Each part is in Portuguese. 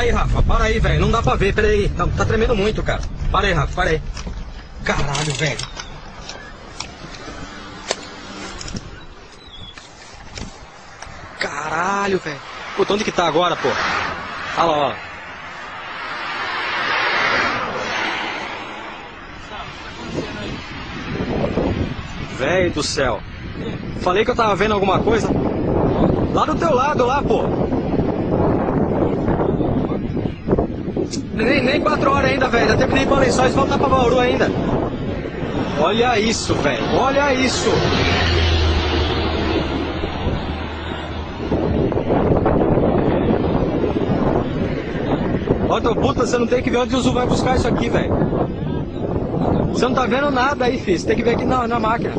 aí, Rafa. Para aí, velho. Não dá pra ver. Pera aí. Tá tremendo muito, cara. Para aí, Rafa. Para aí. Caralho, velho. Caralho, velho. Puta, onde que tá agora, pô? Olha lá, ó. Velho do céu. Falei que eu tava vendo alguma coisa. Lá do teu lado, lá, pô. Nem 4 horas ainda, velho. Ainda terminei com Lençóis e voltar pra Bauru ainda. Olha isso, velho. Olha isso. Ó, teu puta, você não tem que ver onde o Zu vai buscar isso aqui, velho. Você não tá vendo nada aí, filho. Você tem que ver aqui na máquina.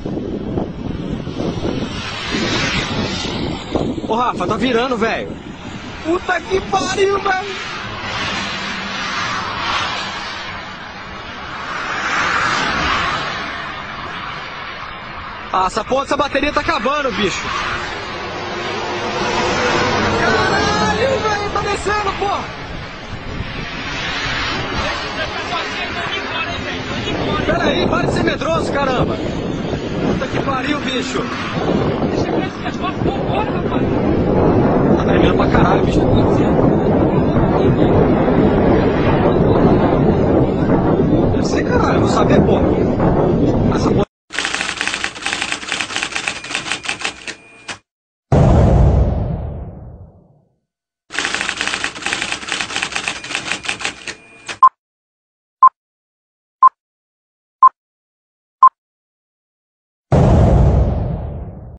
Ô, Rafa, tá virando, velho. Puta que pariu, velho. Ah, essa porra dessa bateria tá acabando, bicho. Caralho, velho. Tá descendo, porra. Pera aí, para de ser medroso, caramba. Puta que pariu, bicho. Deixa eu ver se as fotos vão embora, rapaz.